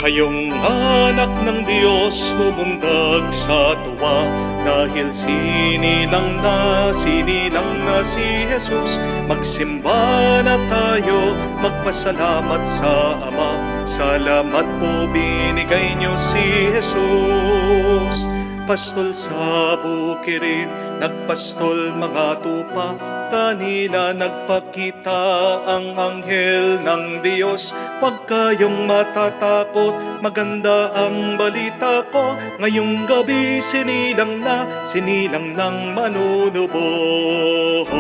Kayong anak ng Diyos lumundag sa tuwa, dahil sinilang na si Jesus. Magsimba na tayo, magpasalamat sa Ama. Salamat po binigay niyo si Jesus. Pastol sa bukirin, nagpastol mga tupa, kanila nagpakita ang anghel ng Diyos. Huwag kayong matatakot, maganda ang balita ko. Ngayong gabi sinilang ng manunubos.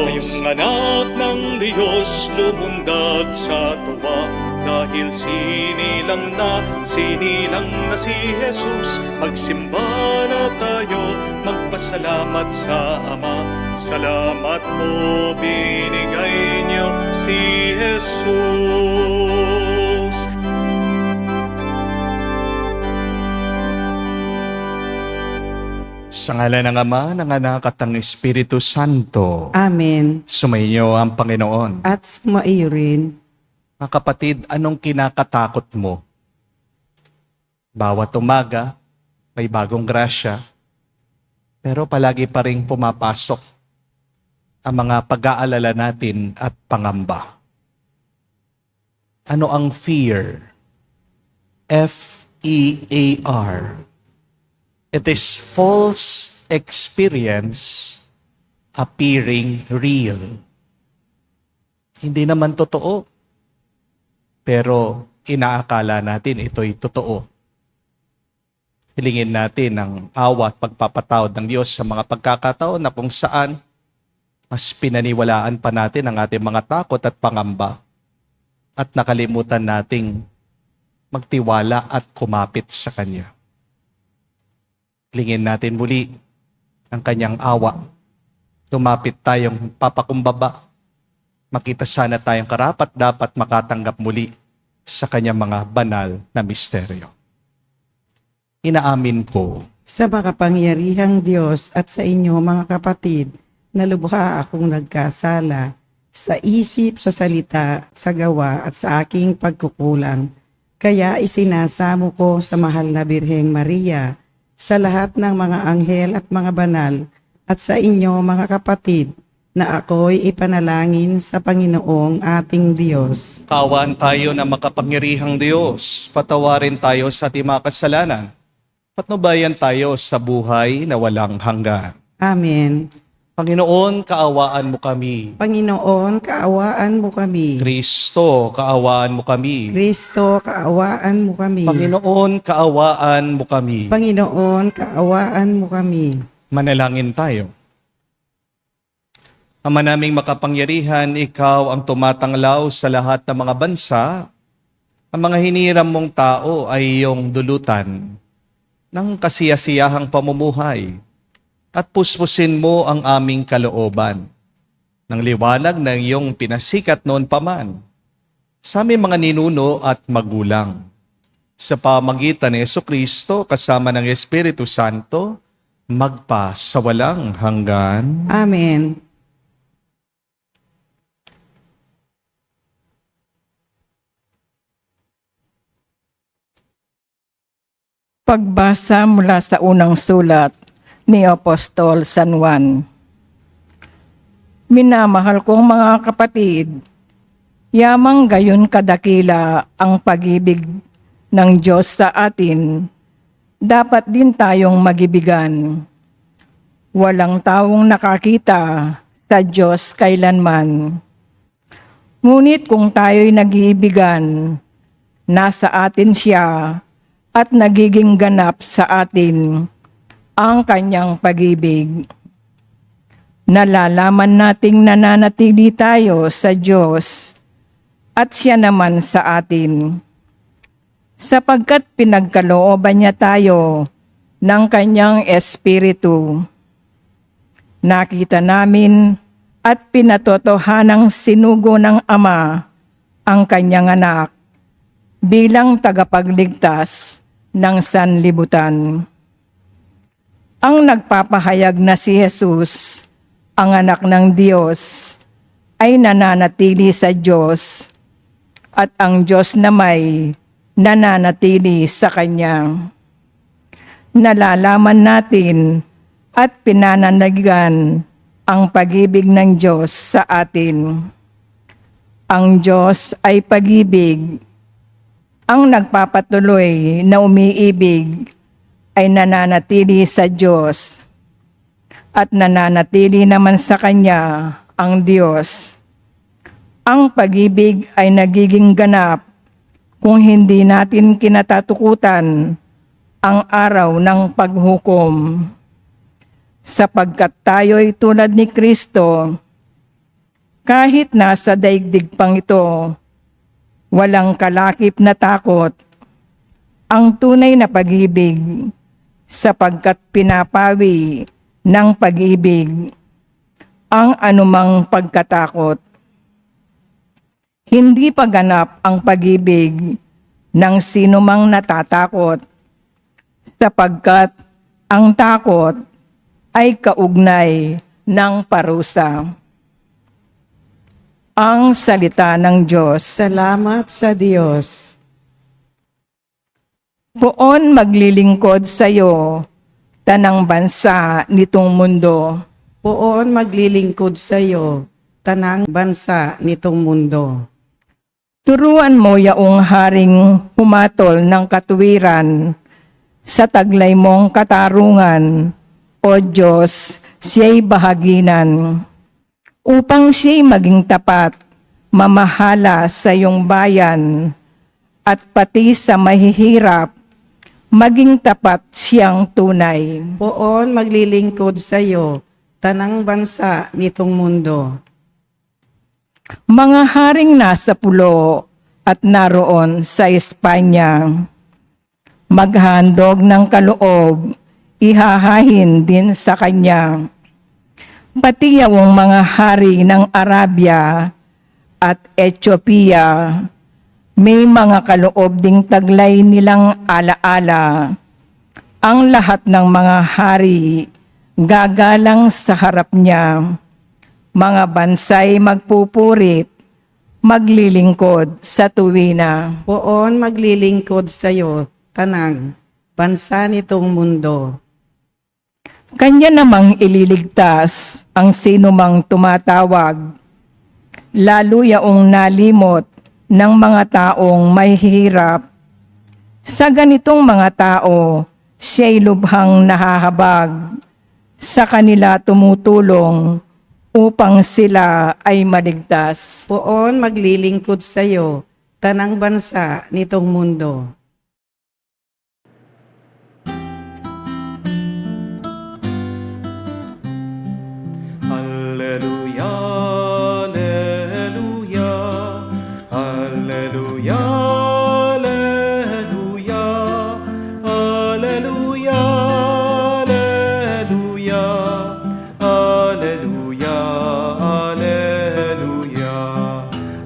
Ngayong anak ng Diyos lumundag sa tuwa, dahil sinilang na si Jesus. Magsimba na tayo, magpasalamat sa Ama. Salamat po binigay niyo si Jesus. Sa ngalan ng Ama, ng Anak at ng Espiritu Santo. Amen. Sumainyo ang Panginoon. At sumaiyo rin. Mga kapatid, anong kinakatakot mo? Bawat umaga, may bagong grasya, pero palagi pa rin pumapasok ang mga pag-aalala natin at pangamba. Ano ang fear? F-E-A-R. It is false experience appearing real. Hindi naman totoo, pero inaakala natin ito'y totoo. Hilingin natin ang awa at pagpapatawad ng Diyos sa mga pagkakataon na kung saan mas pinaniwalaan pa natin ang ating mga takot at pangamba at nakalimutan nating magtiwala at kumapit sa Kanya. Hilingin natin muli ang Kanyang awa. Tumapit tayong papakumbaba. Makita sana tayong karapat dapat makatanggap muli sa Kanyang mga banal na misteryo. Inaamin ko Sa makapangyarihang Diyos at sa inyo mga kapatid, na lubha akong nagkasala sa isip, sa salita, sa gawa at sa aking pagkukulang. Kaya isinasamo ko sa mahal na Birheng Maria, sa lahat ng mga anghel at mga banal, at sa inyo mga kapatid, na ako'y ipanalangin sa Panginoong ating Diyos. kawan tayo na makapangyarihang Diyos. Patawarin tayo sa ating mga kasalanan. Patnubayan tayo sa buhay na walang hanggan. Amen. Panginoon, kaawaan mo kami. Panginoon, kaawaan mo kami. Kristo, kaawaan mo kami. Kristo, kaawaan mo kami. Panginoon, kaawaan mo kami. Panginoon, kaawaan mo kami. Manalangin tayo. Ama naming makapangyarihan, ikaw ang tumatanglaw sa lahat ng mga bansa. Ang mga hiniram mong tao ay iyong dulutan ng kasiyasiyahang pamumuhay at puspusin mo ang aming kalooban ng liwanag ng iyong pinasikat noon pa man sa aming mga ninuno at magulang. Sa pamagitan ni Jesucristo kasama ng Espiritu Santo, magpa sa walang hanggan. Amen. Pagbasa mula sa unang sulat ni Apostol San Juan. Minamahal kong mga kapatid, yamang gayon kadakila ang pag-ibig ng Diyos sa atin, dapat din tayong magibigan. Walang taong nakakita sa Diyos kailanman. Ngunit kung tayo'y nag-iibigan, nasa atin siya at nagiging ganap sa atin ang kanyang pag-ibig. Nalalaman nating nananatili tayo sa Diyos at siya naman sa atin, sapagkat pinagkalooban niya tayo ng kanyang Espiritu. Nakita namin at pinatotohanang sinugo ng Ama ang kanyang anak bilang tagapagligtas ng sanlibutan. Ang nagpapahayag na si Jesus, ang anak ng Diyos, ay nananatili sa Diyos, at ang Diyos na may nananatili sa Kanya. Nalalaman natin at pinananagan ang pag-ibig ng Diyos sa atin. Ang Diyos ay pag-ibig. Ang nagpapatuloy na umiibig ay nananatili sa Diyos at nananatili naman sa Kanya ang Diyos. Ang pag-ibig ay nagiging ganap kung hindi natin kinatatukutan ang araw ng paghukom. Sapagkat tayo'y tulad ni Kristo, kahit nasa daigdig pang ito, walang kalakip na takot ang tunay na pag-ibig, sapagkat pinapawi ng pag-ibig ang anumang pagkatakot. Hindi pa ganap ang pag-ibig ng sinumang natatakot, sapagkat ang takot ay kaugnay ng parusa. Ang salita ng Diyos. Salamat sa Diyos. Poon maglilingkod sa iyo, tanang bansa nitong mundo. Poon maglilingkod sa iyo, tanang bansa nitong mundo. Turuan mo yaong haring humatol ng katuwiran, sa taglay mong katarungan, O Diyos, siya'y bahaginan. Upang siya'y maging tapat, mamahala sa iyong bayan, at pati sa mahihirap, maging tapat siyang tunay. Poon maglilingkod sa iyo, tanang bansa nitong mundo. Mga haring nasa pulo at naroon sa Espanya, maghandog ng kaloob, ihahahin din sa Kanya. Pati yawong mga hari ng Arabia at Ethiopia, may mga kaloob ding taglay nilang alaala. Ang lahat ng mga hari gagalang sa harap niya. Mga bansay magpupurit, maglilingkod sa tuwina. Poon maglilingkod sa iyo, tanang bansa nitong mundo. Kanya namang ililigtas ang sinumang tumatawag, lalo yaong nalimot ng mga taong may hirap. Sa ganitong mga tao, siya'y lubhang nahahabag, sa kanila tumutulong upang sila ay maligtas. Poon maglilingkod sa iyo, tanang bansa nitong mundo. Alleluia, alleluia, alleluia, alleluia, alleluia, alleluia, alleluia,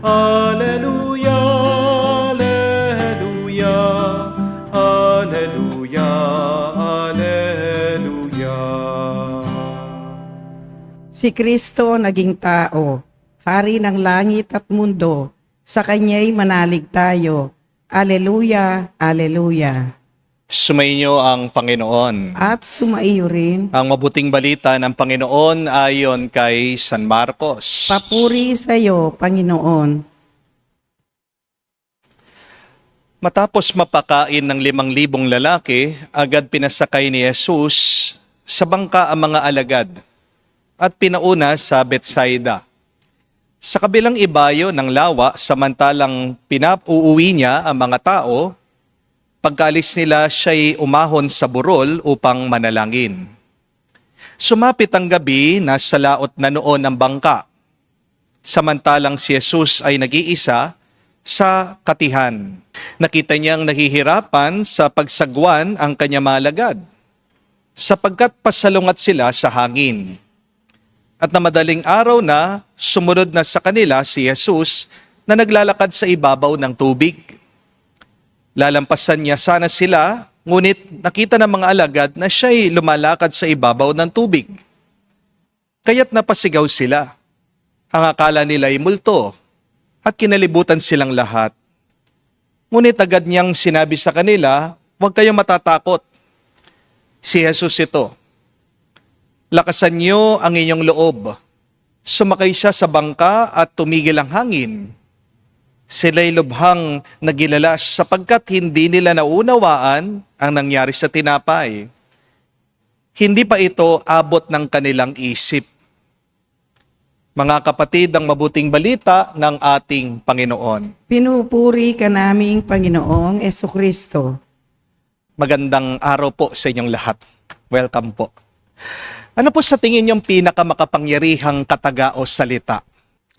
alleluia, alleluia, alleluia, alleluia, alleluia. Si Kristo naging tao, hari ng langit at mundo, sa Kanya'y manalig tayo. Aleluya, aleluya. Sumainyo ang Panginoon. At sumaiyo rin, Ang mabuting balita ng Panginoon ayon kay San Marcos. papuri sa iyo, Panginoon. Matapos mapakain ng 5,000 lalaki, agad pinasakay ni Jesus sa bangka ang mga alagad at pinauna sa Betsaida. Sa kabilang ibayo ng lawa, samantalang pinap-uuwi niya ang mga tao, pagkaalis nila siya'y umahon sa burol upang manalangin. Sumapit ang gabi, nasa laot na noon ang bangka. Samantalang si Jesus ay nag-iisa sa katihan. Nakita niyang nahihirapan sa pagsagwan ang kanyang mga alagad, sapagkat pasalungat sila sa hangin. At na madaling araw na, sumunod na sa kanila si Jesus na naglalakad sa ibabaw ng tubig. Lalampasan niya sana sila, ngunit nakita ng mga alagad na siya'y lumalakad sa ibabaw ng tubig. Kaya't napasigaw sila. Ang akala nila'y multo at kinalibutan silang lahat. Ngunit agad niyang sinabi sa kanila, huwag kayong matatakot. Si Jesus ito. Lakasan niyo ang inyong loob. Sumakay siya sa bangka at tumigil ang hangin. Sila'y lubhang nagilalas sapagkat hindi nila naunawaan ang nangyari sa tinapay. Hindi pa ito abot ng kanilang isip. Mga kapatid, ang mabuting balita ng ating Panginoon. Pinupuri ka naming Panginoong Esukristo. Magandang araw po sa inyong lahat. Welcome po. Ano po sa tingin yung pinakamakapangyarihang kataga o salita?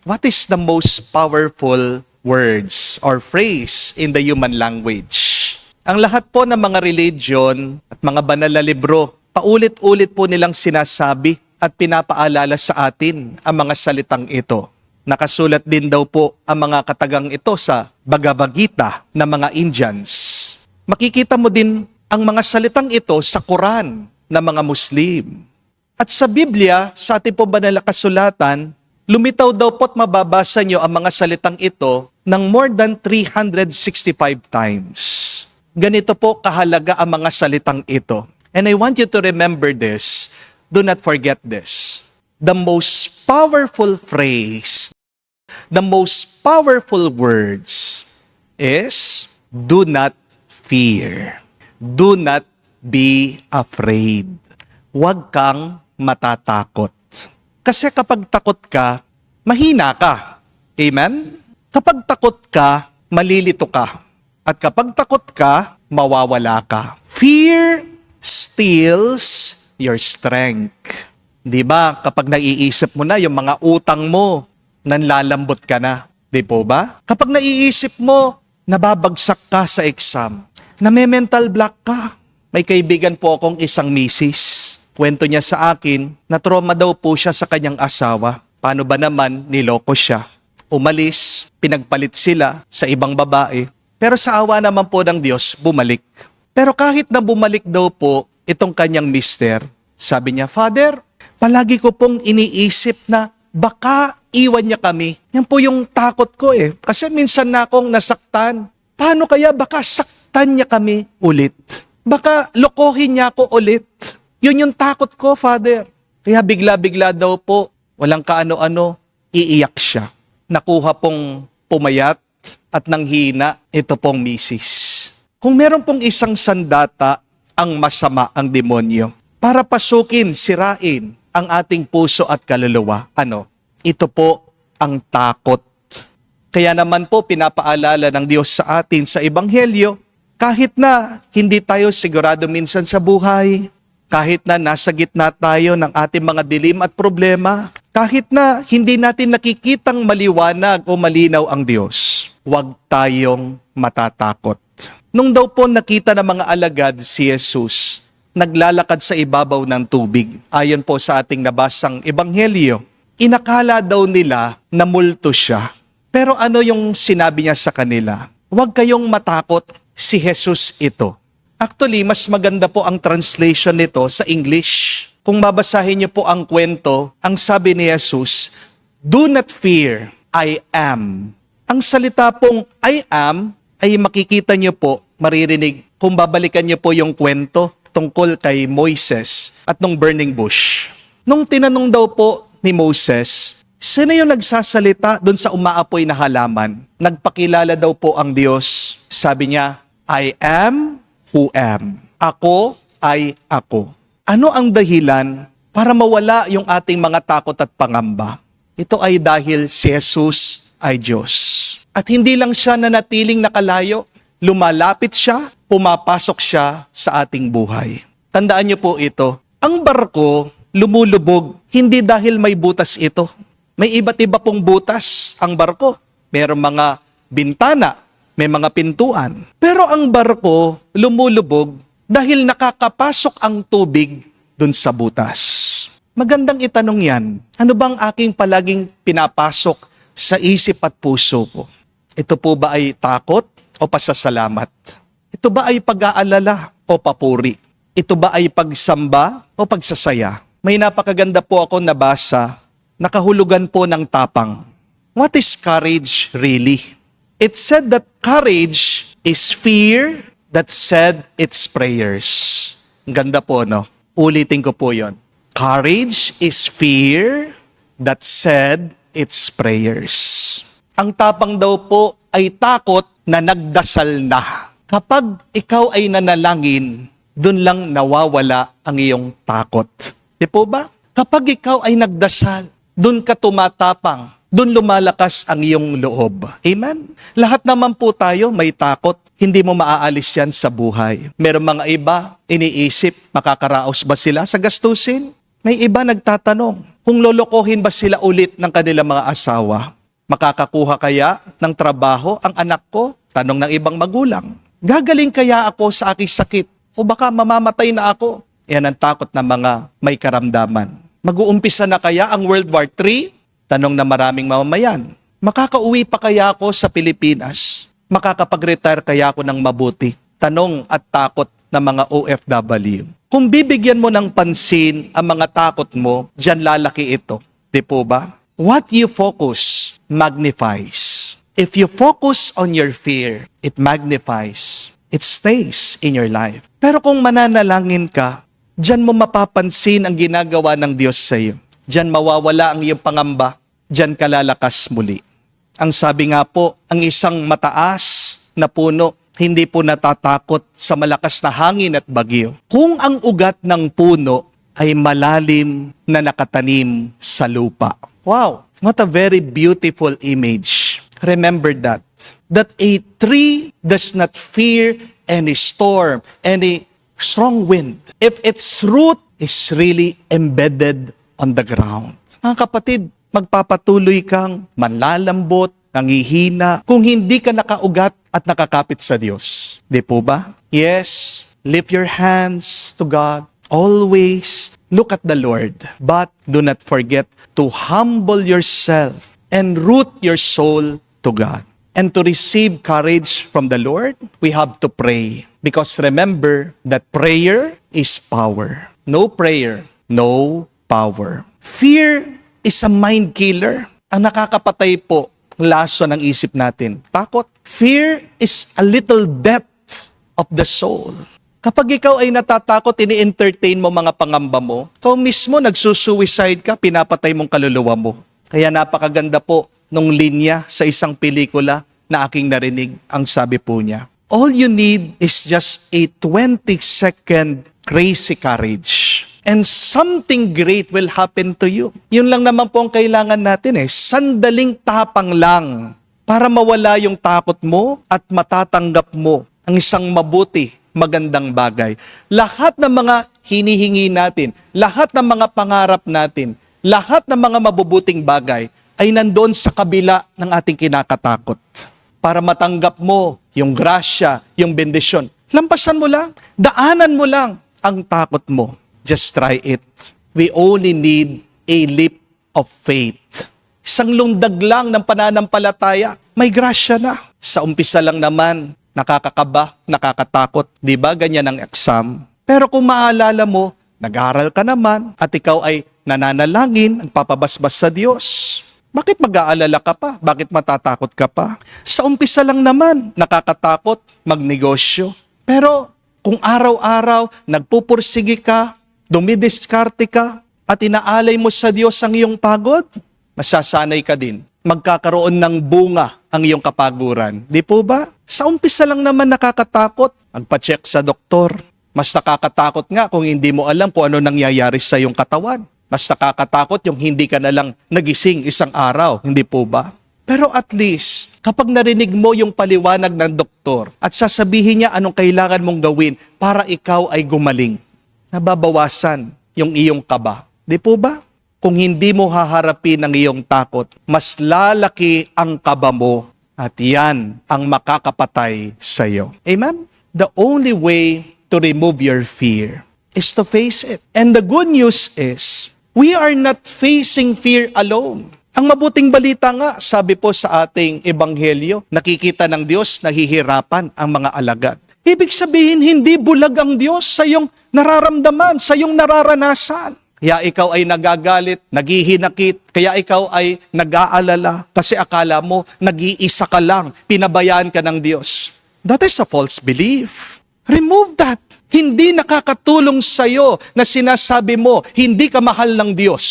What is the most powerful words or phrase in the human language? Ang lahat po ng mga religion at mga banal na libro, paulit-ulit po nilang sinasabi at pinapaalala sa atin ang mga salitang ito. Nakasulat din daw po ang mga katagang ito sa Bhagavad Gita ng mga Indians. Makikita mo din ang mga salitang ito sa Quran ng mga Muslim. At sa Biblia, sa ating po banal na kasulatan, lumitaw daw po't mababasa nyo ang mga salitang ito ng more than 365 times. Ganito po kahalaga ang mga salitang ito. And I want you to remember this. Do not forget this. The most powerful phrase, the most powerful words is, do not fear. Do not be afraid. Huwag kang matatakot. Kasi kapag takot ka, mahina ka. Amen? Kapag takot ka, malilito ka. At kapag takot ka, mawawala ka. Fear steals your strength. Di ba? Kapag naiisip mo na yung mga utang mo, nanlalambot ka na. Di po ba? Kapag naiisip mo, nababagsak ka sa exam, name-mental block ka. May kaibigan po akong isang misis. Kwento niya sa akin, na trauma daw po siya sa kanyang asawa. Paano ba naman niloko siya? Umalis, pinagpalit sila sa ibang babae. Pero sa awa naman po ng Diyos, bumalik. Pero kahit na bumalik daw po itong kanyang mister, sabi niya, Father, palagi ko pong iniisip na baka iwan niya kami. Yan po yung takot ko eh. Kasi minsan na akong nasaktan. Paano kaya baka saktan niya kami ulit? Baka lokohin niya ako ulit. Yun yung takot ko, Father. Kaya bigla-bigla daw po, walang kaano-ano, iiyak siya. Nakuha pong pumayat at nanghina ito pong misis. Kung meron pong isang sandata, ang masama ang demonyo, para pasukin, sirain ang ating puso at kaluluwa. Ano? Ito po ang takot. Kaya naman po pinapaalala ng Diyos sa atin sa Ebanghelyo, kahit na hindi tayo sigurado minsan sa buhay, kahit na nasa gitna tayo ng ating mga dilim at problema, kahit na hindi natin nakikitang maliwanag o malinaw ang Diyos, huwag tayong matatakot. Nung daw po nakita ng mga alagad si Jesus, naglalakad sa ibabaw ng tubig, ayon po sa ating nabasang Ebanghelyo, inakala daw nila na multo siya. Pero ano yung sinabi niya sa kanila? Huwag kayong matakot, si Jesus ito. Actually, mas maganda po ang translation nito sa English. Kung babasahin niyo po ang kwento, ang sabi ni Jesus, do not fear, I am. Ang salita pong I am ay makikita niyo po, maririnig, kung babalikan niyo po yung kwento tungkol kay Moises at nung burning bush. Nung tinanong daw po ni Moses, sino yung nagsasalita doon sa umaapoy na halaman? Nagpakilala daw po ang Diyos. Sabi niya, I am who am. Ako ay ako. Ano ang dahilan para mawala yung ating mga takot at pangamba? Ito ay dahil si Jesus ay Diyos. At hindi lang siya nanatiling nakalayo, lumalapit siya, pumapasok siya sa ating buhay. Tandaan niyo po ito, ang barko lumulubog hindi dahil may butas ito. May iba't iba pong butas ang barko. Merong mga bintana, may mga pintuan. Pero ang barko lumulubog dahil nakakapasok ang tubig dun sa butas. Magandang itanong yan. Ano bang aking palaging pinapasok sa isip at puso ko? Ito po ba ay takot o pasasalamat? Ito ba ay pag-aalala o papuri? Ito ba ay pagsamba o pagsasaya? May napakaganda po ako nabasa, nakahulugan po ng tapang. What is courage really? It said that courage is fear that said its prayers. Ang ganda po, no? Ulitin ko po yon. Courage is fear that said its prayers. Ang tapang daw po ay takot na nagdasal na. Kapag ikaw ay nanalangin, dun lang nawawala ang iyong takot. Di po ba? Kapag ikaw ay nagdasal, dun ka tumatapang, dun lumalakas ang iyong loob. Amen? Lahat naman po tayo may takot. Hindi mo maaalis yan sa buhay. Meron mga iba, iniisip, makakaraos ba sila sa gastusin? May iba nagtatanong, kung lolokohin ba sila ulit ng kanilang mga asawa? Makakakuha kaya ng trabaho ang anak ko? Tanong ng ibang magulang. Gagaling kaya ako sa aking sakit? O baka mamamatay na ako? Yan ang takot ng mga may karamdaman. Mag-uumpisa na kaya ang World War III? Tanong na maraming mamamayan. Makakauwi pa kaya ako sa Pilipinas? Makakapag-retire kaya ako ng mabuti? Tanong at takot ng mga OFW. Kung bibigyan mo ng pansin ang mga takot mo, diyan lalaki ito. Di po ba? What you focus magnifies. If you focus on your fear, it magnifies. It stays in your life. Pero kung mananalangin ka, diyan mo mapapansin ang ginagawa ng Diyos sa iyo. Diyan mawawala ang iyong pangamba. Diyan ka lalakas muli. Ang sabi nga po, ang isang mataas na puno, hindi po natatakot sa malakas na hangin at bagyo. Kung ang ugat ng puno ay malalim na nakatanim sa lupa. Wow, what a very beautiful image. Remember that a tree does not fear any storm, any strong wind, if its root is really embedded on the ground. Mga kapatid, magpapatuloy kang manlalambot, nangihina, kung hindi ka nakaugat at nakakapit sa Diyos. Di po ba? Yes, lift your hands to God. Always look at the Lord, but do not forget to humble yourself and root your soul to God. And to receive courage from the Lord, we have to pray. Because remember that prayer is power. No prayer, no power. Fear is a mind killer. Ang nakakapatay po, laso ng isip natin. Takot. Fear is a little death of the soul. Kapag ikaw ay natatakot, ini-entertain mo mga pangamba mo, ikaw mismo nagsusuicide ka, pinapatay mong kaluluwa mo. Kaya napakaganda po nung linya sa isang pelikula na aking narinig. Ang sabi po niya, all you need is just a 20-second crazy courage. And something great will happen to you. Yun lang naman po ang kailangan natin sandaling tapang lang para mawala yung takot mo at matatanggap mo ang isang mabuti, magandang bagay. Lahat ng mga hinihingi natin, lahat ng mga pangarap natin, lahat ng mga mabubuting bagay ay nandoon sa kabila ng ating kinakatakot. Para matanggap mo yung grasya, yung bendisyon. Lampasan mo lang, daanan mo lang ang takot mo. Just try it. We only need a leap of faith. Isang lundag lang ng pananampalataya, may grasya na. Sa umpisa lang naman, nakakakaba, nakakatakot. Di ba ganyan ang exam? Pero kung maalala mo, nag-aaral ka naman at ikaw ay nananalangin, nagpapabasbas sa Diyos. Bakit mag-aalala ka pa? Bakit matatakot ka pa? Sa umpisa lang naman, nakakatakot, magnegosyo. Pero kung araw-araw, nagpupursige ka, dumidiskarte ka, at inaalay mo sa Diyos ang iyong pagod, masasanay ka din. Magkakaroon ng bunga ang iyong kapaguran. Di po ba? Sa umpisa lang naman nakakatakot, magpa-check sa doktor. Mas nakakatakot nga kung hindi mo alam kung ano nangyayari sa iyong katawan. Mas nakakatakot yung hindi ka na lang nagising isang araw. Hindi po ba? Pero at least, kapag narinig mo yung paliwanag ng doktor at sasabihin niya anong kailangan mong gawin para ikaw ay gumaling, nababawasan yung iyong kaba. Di po ba? Kung hindi mo haharapin ang iyong takot, mas lalaki ang kaba mo at yan ang makakapatay sa iyo. Amen? The only way to remove your fear is to face it. And the good news is, we are not facing fear alone. Ang mabuting balita nga, sabi po sa ating ebanghelyo, nakikita ng Diyos, nahihirapan ang mga alagad. Ibig sabihin, hindi bulag ang Diyos sa iyong nararamdaman, sa iyong nararanasan. Kaya ikaw ay nagagalit, naghihinakit, kaya ikaw ay nag-aalala kasi akala mo nag-iisa ka lang, pinabayaan ka ng Diyos. That is a false belief. Remove that. Hindi nakakatulong sa'yo na sinasabi mo, hindi ka mahal ng Diyos.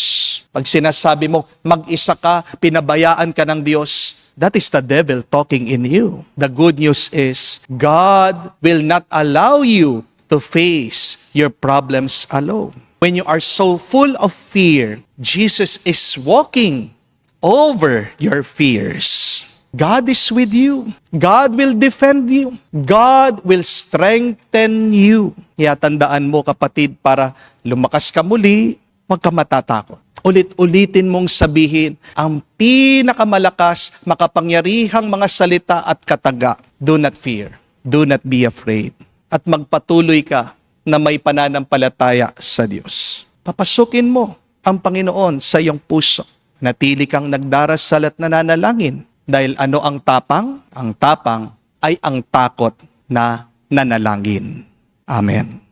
Pag sinasabi mo, mag-isa ka, pinabayaan ka ng Diyos, that is the devil talking in you. The good news is, God will not allow you to face your problems alone. When you are so full of fear, Jesus is walking over your fears. God is with you. God will defend you. God will strengthen you. Kaya tandaan mo, kapatid, para lumakas ka muli, huwag ka matatakot. Ulit-ulitin mong sabihin ang pinakamalakas, makapangyarihang mga salita at kataga. Do not fear. Do not be afraid. At magpatuloy ka na may pananampalataya sa Diyos. Papasukin mo ang Panginoon sa iyong puso. Natili kang nagdarasal at nananalangin. Dahil ano ang tapang? Ang tapang ay ang takot na nanalangin. Amen.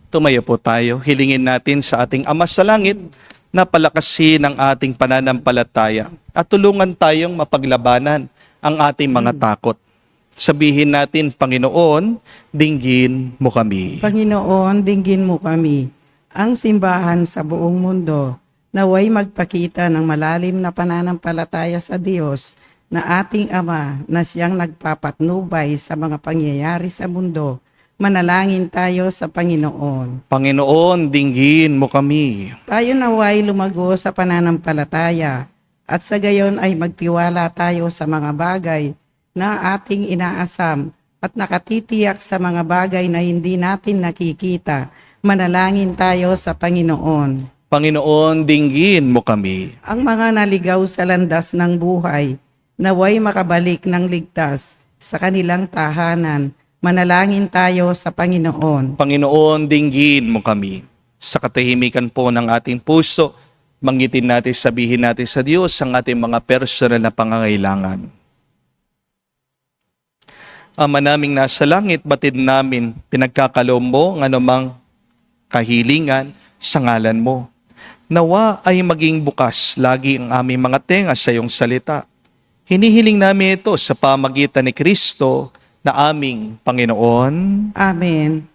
Tumayo po tayo. Hilingin natin sa ating Ama sa Langit na palakasin ang ating pananampalataya at tulungan tayong mapaglabanan ang ating mga takot. Sabihin natin, Panginoon, dinggin mo kami. Panginoon, dinggin mo kami. Ang simbahan sa buong mundo naway magpakita ng malalim na pananampalataya sa Diyos na ating Ama na siyang nagpapatnubay sa mga pangyayari sa mundo. Manalangin tayo sa Panginoon. Panginoon, dinggin mo kami. Tayo naway lumago sa pananampalataya at sa gayon ay magtiwala tayo sa mga bagay na ating inaasam at nakatitiyak sa mga bagay na hindi natin nakikita. Manalangin tayo sa Panginoon. Panginoon, dinggin mo kami. Ang mga naligaw sa landas ng buhay, naway makabalik ng ligtas sa kanilang tahanan. Manalangin tayo sa Panginoon. Panginoon, dinggin mo kami. Sa katahimikan po ng ating puso, manggitin natin, sabihin natin sa Diyos ang ating mga personal na pangangailangan. Ama naming nasa langit, batid namin, pinagkakaloob mo ang anumang kahilingan sa ngalan mo. Nawa ay maging bukas lagi ang aming mga tenga sa iyong salita. Hinihiling namin ito sa pamagitan ni Kristo na aming Panginoon. Amen.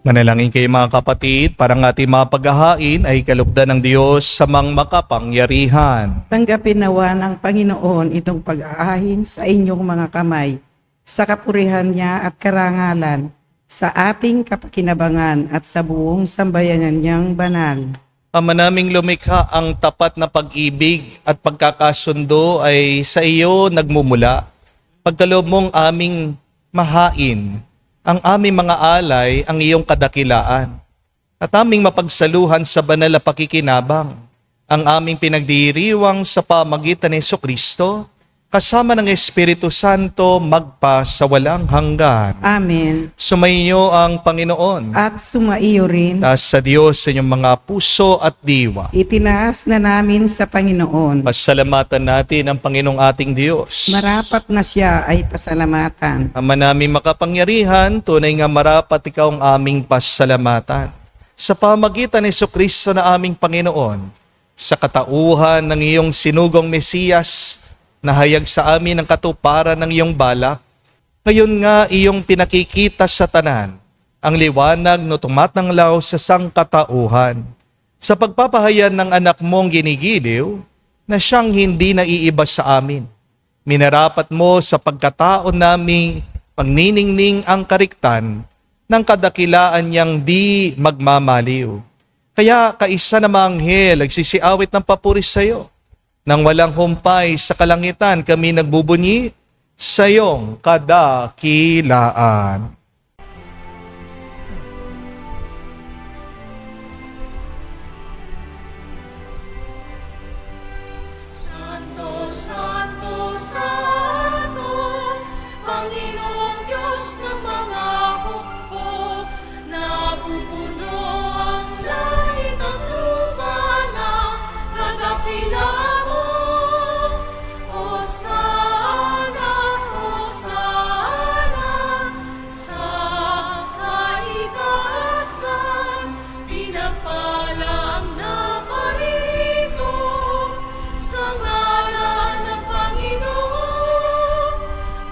Manalangin kayo mga kapatid, para ang ating mga paghahain ay kalugdan ng Diyos sa mga makapangyarihan. Tanggapin nawa ng Panginoon itong pag-aahin sa inyong mga kamay sa kapurihan niya at karangalan, sa ating kapakinabangan at sa buong sambayanan niyang banal. Ama naming lumikha, ang tapat na pag-ibig at pagkakasundo ay sa iyo nagmumula. Pagkaloob mong aming mahain ang aming mga alay, ang iyong kadakilaan, at aming mapagsaluhan sa banal na pakikinabang ang aming pinagdiriwang sa pamagitan ni Jesucristo, kasama ng Espiritu Santo magpa sa walang hanggan. Amen. Sumainyo ang Panginoon. At sumaiyo rin, Taas sa Diyos sa inyong mga puso at diwa. itinaas na namin sa Panginoon. Pasalamatan natin ang Panginoong ating Diyos. Marapat na siya ay pasalamatan. Ama namin makapangyarihan, tunay nga marapat ikaw ang aming pasalamatan. Sa pamagitan ni Jesucristo na aming Panginoon, sa katauhan ng iyong sinugong Mesiyas, nahayag sa amin ang katuparan ng iyong balak. Ngayon nga iyong pinakikita sa tanan, ang liwanag no tumatanglaw sa sangkatauhan. Sa pagpapahayan ng anak mong ginigiliw, na siyang hindi naiiba sa amin. Minarapat mo sa pagkatao naming pagniningning ang kariktan ng kadakilaan niyang di magmamaliw. Kaya kaisa na manghel nagsisiawit ng papuri sa iyo. Nang walang humpay sa kalangitan kami nagbubunyi sa iyong kadakilaan. Santo, Santo, Santo, Panginoong Diyos ng mga hukbo, napupuno ang langit at lupa ng kadakilaan mo. Hosana, Hosana, sa kaitaasan, pinagpala ang naparito sa ngalan ng Panginoon.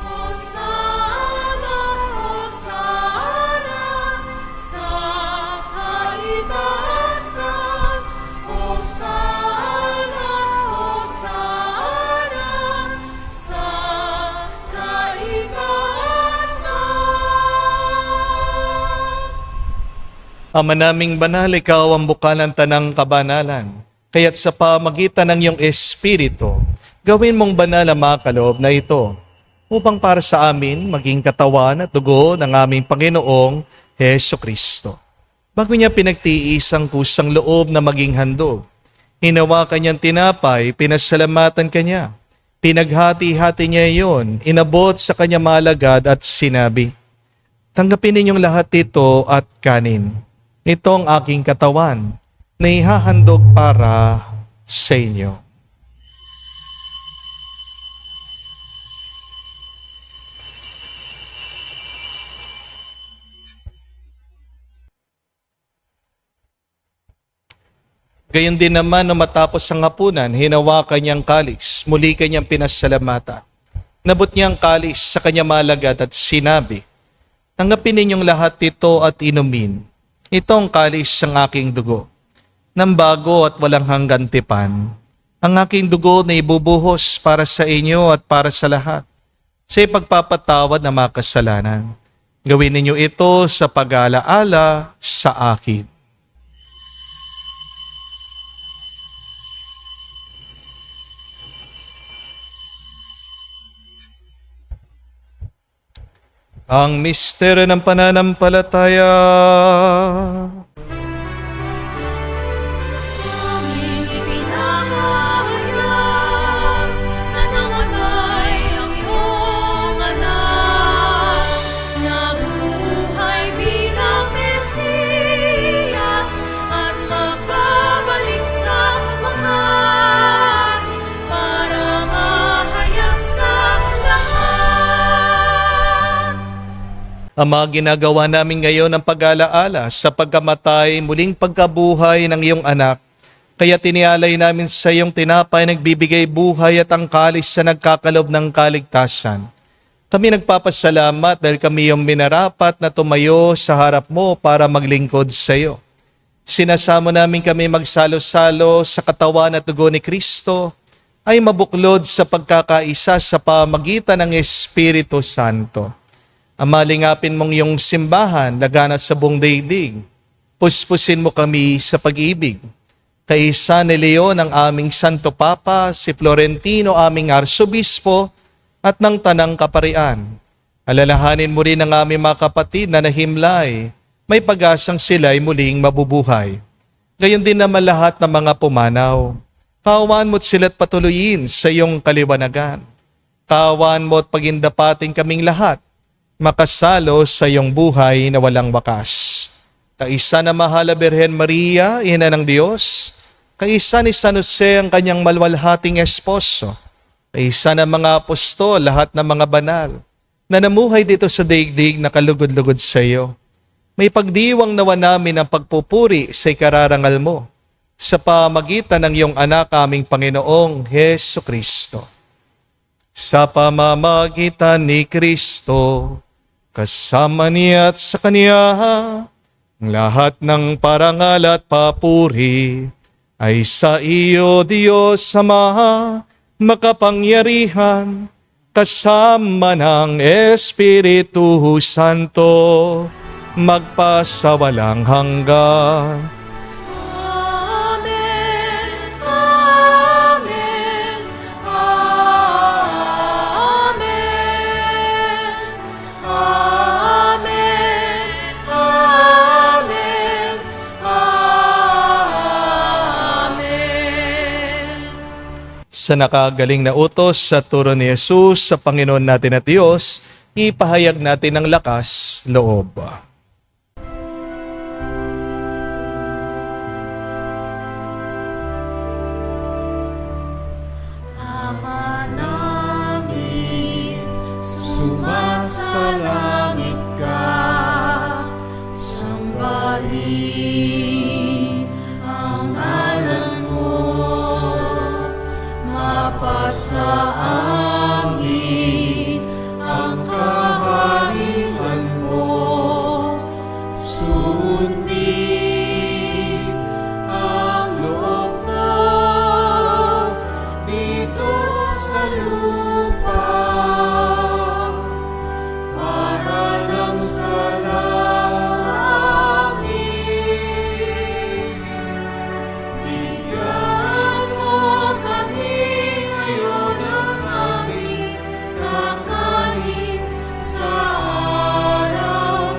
Hosana, Hosana, sa kaitaasan. Hosana, Hosana, sa kaitaasan. Ama naming banal, ikaw ang bukal ng tanang kabanalan. Kaya't sa pamagitan ng iyong Espiritu, gawin mong banal ang mga kaloob na ito, upang para sa amin maging katawan at dugo ng aming Panginoong Hesukristo. Bago niya pinagtiis ang kusang loob na maging handog, hinawakan niyang tinapay, pinasalamatan kanya. Pinaghati-hati niya iyon, inabot sa kanya malagad at sinabi, "Tanggapin ninyong lahat ito at kanin. Ito ang aking katawan na ihahandog para sa inyo." Gayon din naman, nung matapos ang hapunan, hinawakan niyang kalis, muli kanyang pinasalamatan. Nabot niyang kalis sa kanya malagad at sinabi, "Tanggapin ninyong lahat ito at inumin. Ito ang kalis ng aking dugo, ng bago at walang hanggan tipan. Ang aking dugo na ibubuhos para sa inyo at para sa lahat, sa ipagpapatawad ng mga kasalanan. Gawin ninyo ito sa pag-alaala sa akin." Ang misteryo ng pananampalataya. Aming ipinahayag na namatay ang iyong anak, nabuhay bilang Mesiyas at magbabalik sa wakas para mahayag sa lahat. Ama, ginagawa namin ngayon ang pag-alaala sa pagkamatay, muling pagkabuhay ng iyong anak. Kaya tinialay namin sa iyong tinapay nagbibigay buhay at ang kalis sa nagkakalob ng kaligtasan. Kami nagpapasalamat dahil kami iyong minarapat na tumayo sa harap mo para maglingkod sa iyo. Sinasamo namin kami magsalo-salo sa katawan at dugo ni Kristo ay mabuklod sa pagkakaisa sa pamagitan ng Espiritu Santo. Amalingapin mong iyong simbahan, laganap sa buong daigdig. Puspusin mo kami sa pag-ibig. Kaisa ni Leon ang aming Santo Papa, si Florentino aming Arsobispo, at ng Tanang Kaparian. Alalahanin mo rin ang aming mga kapatid na nahimlay, may pag-asang sila'y muling mabubuhay. Gayon din naman lahat ng mga pumanaw. Kaawaan mo't sila't patuloyin sa iyong kaliwanagan. Kaawaan mo at pagindapating kaming lahat, makasalo sa iyong buhay na walang wakas. Kaisa na Mahal na Birhen Maria, Ina ng Diyos, kaisa ni San Jose ang kanyang malwalhating esposo, kaisa ng mga apostol, lahat ng mga banal, na namuhay dito sa daigdig na kalugod-lugod sa iyo. May pagdiwang nawa namin ang pagpupuri sa ikararangal mo, sa pamagitan ng iyong anak aming Panginoong Heso Kristo. Sa pamamagitan ni Kristo, kasama niya at sa Kanya, ang lahat ng parangal at papuri ay sa iyo, Diyos Ama, makapangyarihan, kasama ng Espiritu Santo, magpasawalang hanggan. Amen, Amen, Amen, Amen, Amen, Amen. Sa nakagaling na utos sa turo ni Jesus sa Panginoon natin at Diyos, ipahayag natin ang lakas loob. Ama namin, sumasalangit ka, sambahin ang ngalan mo, mapasa amin ang kaharian mo, sundin ang loob mo dito sa lupa para lang sa langit. Bigyan mo kami ngayon ng aming kakanin sa araw-araw,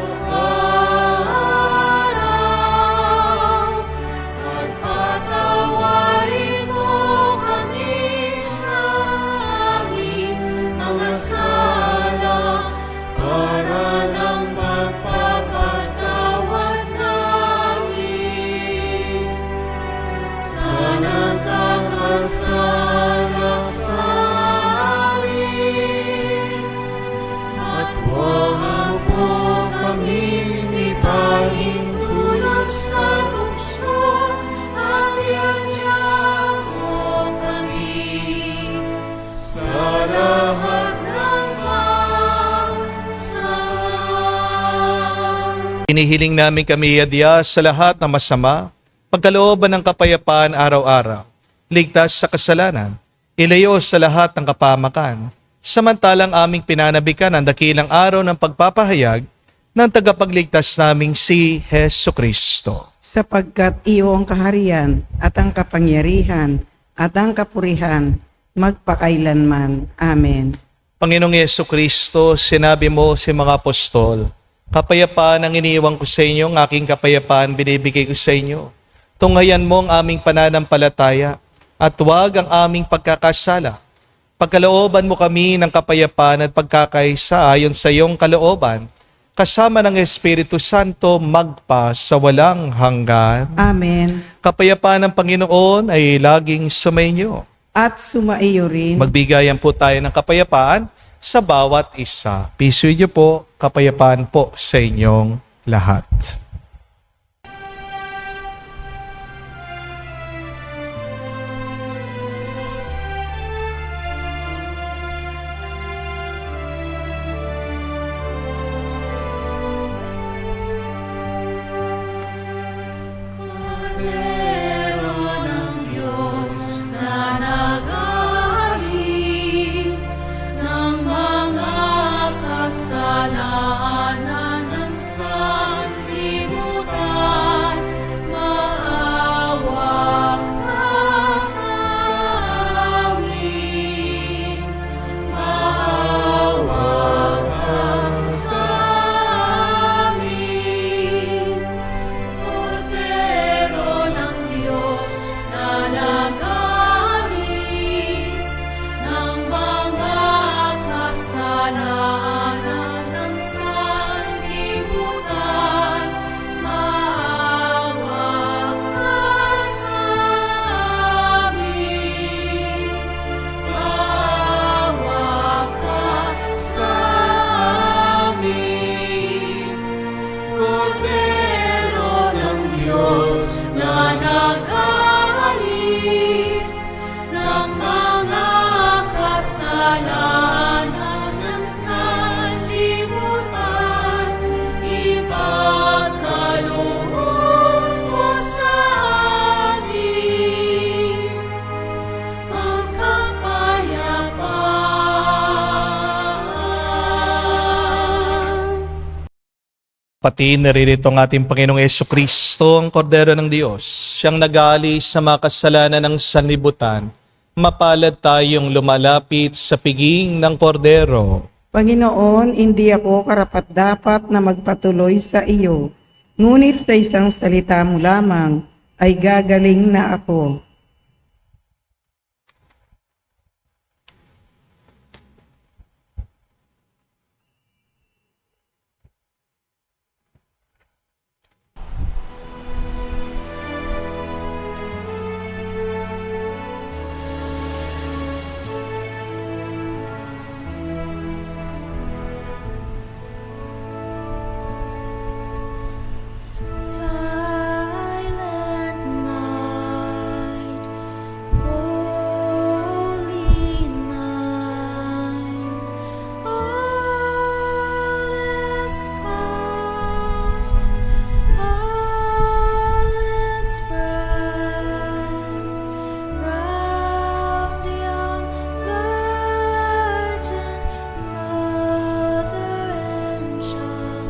at patawarin mo kami sa aming mga sala para ng pagpapatawad namin sa nagkakasala sa amin. At huwag mo kaming ipahintulot sa tukso, at iadya mo kami sa lahat ng masama. Inihiling namin kami adya sa lahat ng masama, pagkalooban ng kapayapaan araw-araw, ligtas sa kasalanan, ilayo sa lahat ng kapamakan, samantalang aming pinanabikan ang dakilang araw ng pagpapahayag ng tagapagligtas naming si Heso Kristo. Sapagkat iyo ang kaharian at ang kapangyarihan at ang kapurihan magpakailanman. Amen. Panginoong Heso Kristo, sinabi mo si mga apostol, kapayapaan ang iniiwan ko sa inyo, ang aking kapayapaan binibigay ko sa inyo. Tunghayan mo ang aming pananampalataya at huwag ang aming pagkakasala. Pagkalooban mo kami ng kapayapaan at pagkakaisa ayon sa iyong kalooban, kasama ng Espiritu Santo magpa sa walang hanggan. Amen. Kapayapaan ng Panginoon ay laging sumainyo. At sumaiyo rin. Magbigayan po tayo ng kapayapaan sa bawat isa. Peace with you po, kapayapaan po sa inyong lahat. Kordero ng Diyos na nag Pati naririto ang ating Panginoong Kristo, ang Kordero ng Diyos, siyang nag-aalis sa mga kasalanan ng sanlibutan. Mapalad tayong lumalapit sa piging ng Kordero. Panginoon, hindi ako karapat-dapat na magpatuloy sa iyo, ngunit sa isang salita mo lamang ay gagaling na ako. Silent night, holy night, all is calm, all is bright, round young Virgin Mother and Child.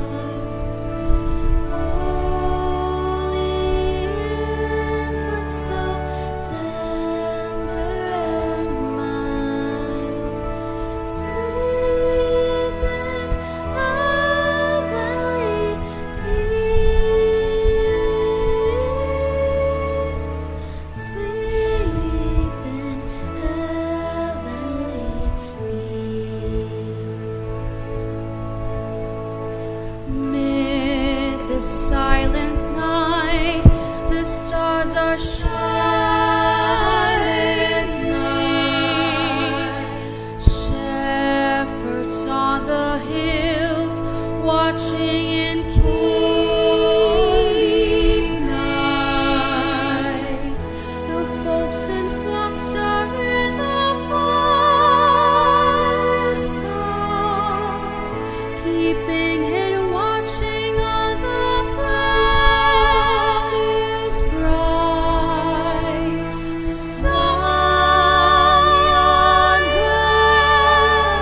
Holy infant, so tender and mild, sleep in heavenly peace. Sleep in heavenly peace. Mid the silent night, the stars are shining. Shepherds on the hills, watching in keen night. The folks and flocks are in the forest calm, keeping and watching on the clouds bright. Silent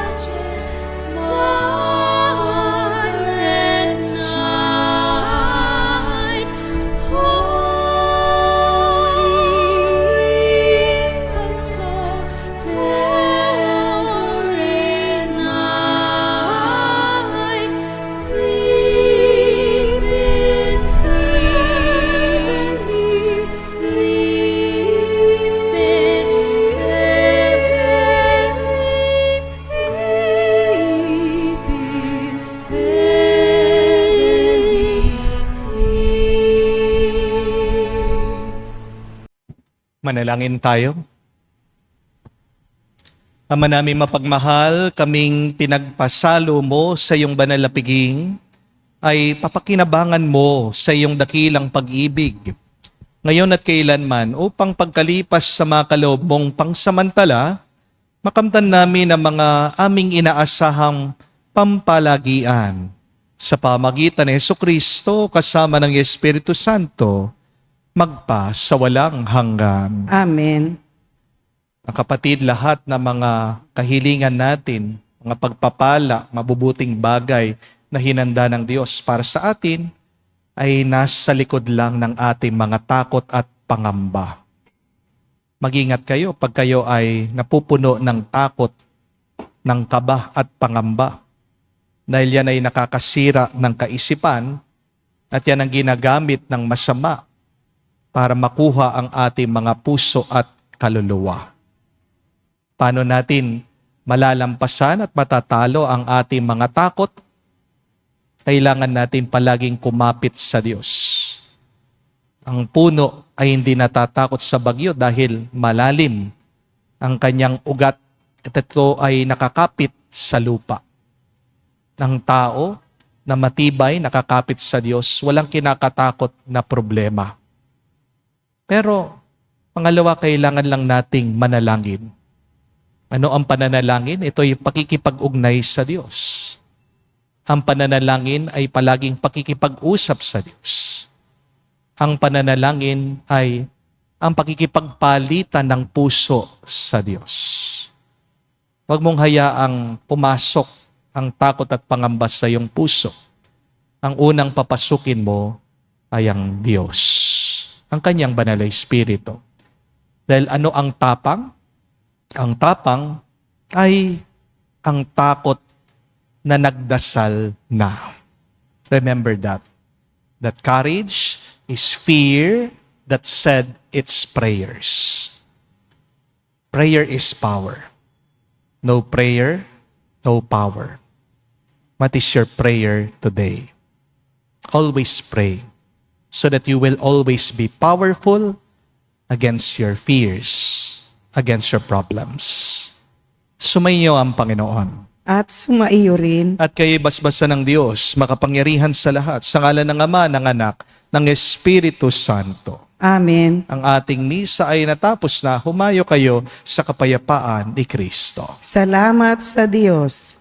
Virgin, silent night, holy infant, so tender and night, sleep in peace, sleep in heaven, sleep in heavenly peace. Manalangin tayo. Ama namin mapagmahal, kaming pinagpasalo mo sa iyong banal na piging, ay papakinabangan mo sa iyong dakilang pag-ibig, ngayon at kailanman, upang pagkalipas sa mga kaloob mong pangsamantala, makamtan namin ang mga aming inaasahang pampalagian. Sa pamagitan ni Jesucristo kasama ng Espiritu Santo, magpa sa walang hanggan. Amen. Ang kapatid, lahat ng mga kahilingan natin, mga pagpapala, mabubuting bagay na hinanda ng Diyos para sa atin, ay nasa likod lang ng ating mga takot at pangamba. Mag-ingat kayo pag kayo ay napupuno ng takot, ng kaba at pangamba. Dahil yan ay nakakasira ng kaisipan at yan ang ginagamit ng masama para makuha ang ating mga puso at kaluluwa. Paano natin malalampasan at matatalo ang ating mga takot? Kailangan natin palaging kumapit sa Diyos. Ang puno ay hindi natatakot sa bagyo dahil malalim ang kanyang ugat at ito ay nakakapit sa lupa. Ang tao na matibay, nakakapit sa Diyos, walang kinakatakot na problema. Pero, pangalawa, kailangan lang nating manalangin. Ano ang pananalangin? Ito ay pakikipag-ugnay sa Diyos. Ang pananalangin ay palaging pakikipag-usap sa Diyos. Ang pananalangin ay ang pakikipagpalitan ng puso sa Diyos. Huwag mong hayaang pumasok ang takot at pangamba sa iyong puso. ang unang papasukin mo ay ang Diyos, ang kanyang banal na Espiritu. Dahil ano ang tapang? Ang tapang ay ang takot na nagdasal na. Remember that. That courage is fear that said its prayers. Prayer is power. No prayer, no power. What is your prayer today? Always pray so that you will always be powerful against your fears, against your problems. Sumainyo ang Panginoon. At sumaiyo rin At kayo'y basbasan ng Diyos, makapangyarihan sa lahat, sa ngalan ng Ama, ng Anak, ng Espiritu Santo. Amen. Ang ating misa ay natapos na. Humayo kayo sa kapayapaan ni Kristo. Salamat sa Diyos.